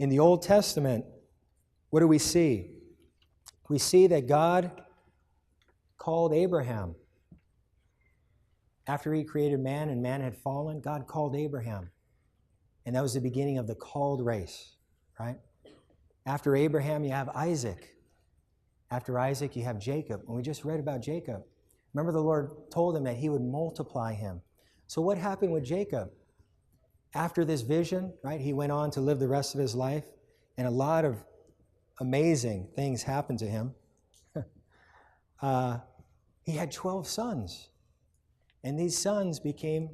In the Old Testament, what do we see? We see that God called Abraham. After he created man and man had fallen, God called Abraham. And that was the beginning of the called race, right? After Abraham, you have Isaac. After Isaac, you have Jacob. And we just read about Jacob. Remember, the Lord told him that he would multiply him. So what happened with Jacob? After this vision, right, he went on to live the rest of his life, and a lot of amazing things happened to him. He had 12 sons, and these sons became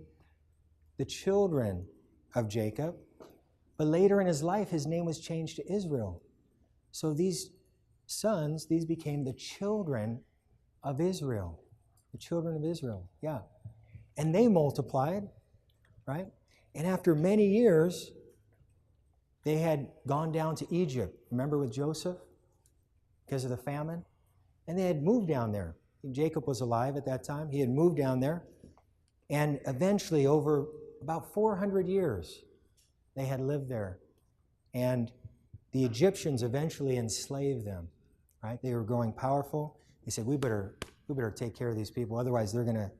the children of Jacob. But later in his life, his name was changed to Israel. So these sons, these became the children of Israel. The children of Israel, yeah. And they multiplied, right? And after many years, they had gone down to Egypt. Remember with Joseph? Because of the famine? And they had moved down there. Jacob was alive at that time. He had moved down there. And eventually, over about 400 years, they had lived there. And the Egyptians eventually enslaved them, right? They were growing powerful. They said, we better take care of these people, otherwise they're going to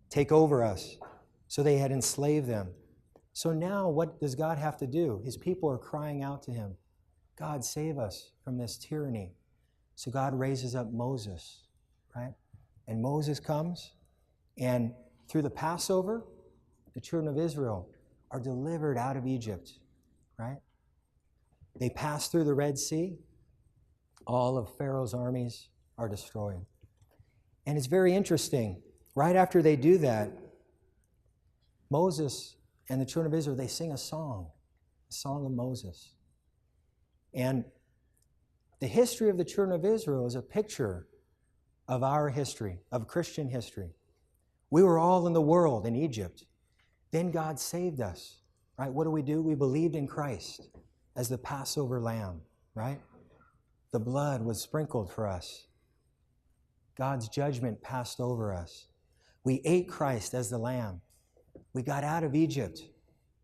take over us. So they had enslaved them. So now what does God have to do? His people are crying out to him, God, save us from this tyranny. So God raises up Moses, right? And Moses comes, and through the Passover, the children of Israel are delivered out of Egypt, right? They pass through the Red Sea. All of Pharaoh's armies are destroyed. And it's very interesting. Right after they do that, Moses and the children of Israel, they sing a song of Moses. And the history of the children of Israel is a picture of our history, of Christian history. We were all in the world in Egypt. Then God saved us, right? What do? We believed in Christ as the Passover lamb, right? The blood was sprinkled for us. God's judgment passed over us. We ate Christ as the lamb. We got out of Egypt,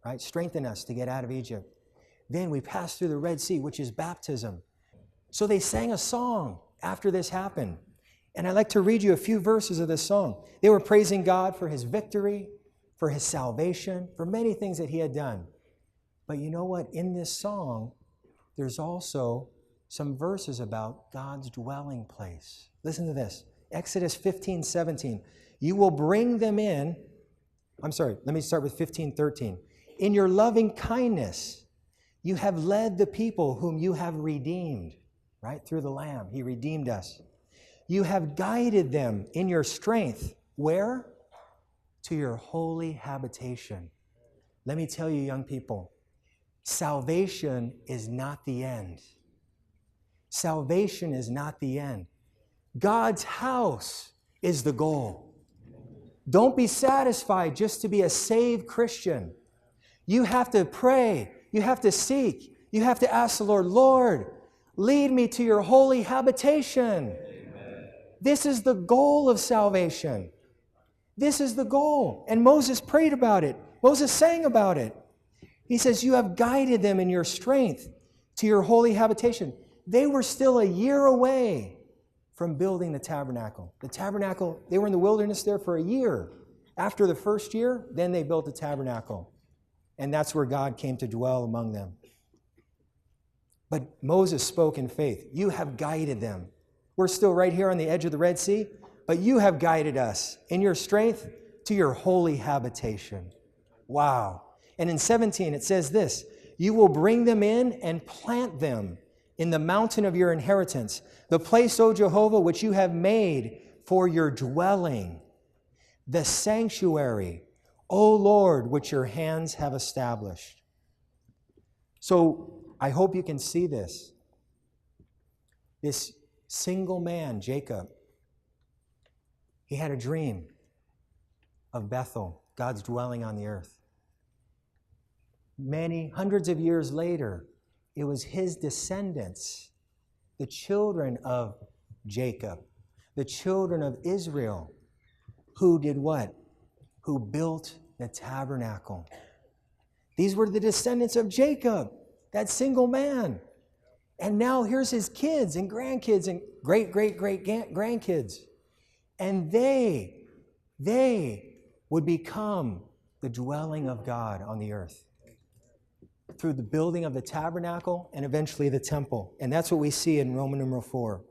right? Strengthen us to get out of Egypt. Then we passed through the Red Sea, which is baptism. So they sang a song after this happened. And I'd like to read you a few verses of this song. They were praising God for his victory, for his salvation, for many things that he had done. But you know what? In this song, there's also some verses about God's dwelling place. Listen to this. Exodus 15:17. You will bring them in. Let me start with 15:13. In your loving kindness, you have led the people whom you have redeemed, right? Through the Lamb, he redeemed us. You have guided them in your strength. Where? To your holy habitation. Let me tell you, young people, salvation is not the end. Salvation is not the end. God's house is the goal. Don't be satisfied just to be a saved Christian. You have to pray. You have to seek. You have to ask the Lord, Lord, lead me to your holy habitation. Amen. This is the goal of salvation. This is the goal. And Moses prayed about it. Moses sang about it. He says, you have guided them in your strength to your holy habitation. They were still a year away from building the tabernacle. The tabernacle, they were in the wilderness there for a year. After the first year, then they built the tabernacle. And that's where God came to dwell among them. But Moses spoke in faith. You have guided them. We're still right here on the edge of the Red Sea, but you have guided us in your strength to your holy habitation. Wow. And in 17, it says this, you will bring them in and plant them in the mountain of your inheritance, the place, O Jehovah, which you have made for your dwelling, the sanctuary, O Lord, which your hands have established. So I hope you can see this. This single man, Jacob, he had a dream of Bethel, God's dwelling on the earth. Many hundreds of years later, it was his descendants, the children of Jacob, the children of Israel, who did what? Who built the tabernacle. These were the descendants of Jacob. that single man. And now here's his kids and grandkids and great-great-great-grandkids. And they would become the dwelling of God on the earth through the building of the tabernacle and eventually the temple. And that's what we see in Roman numeral 4.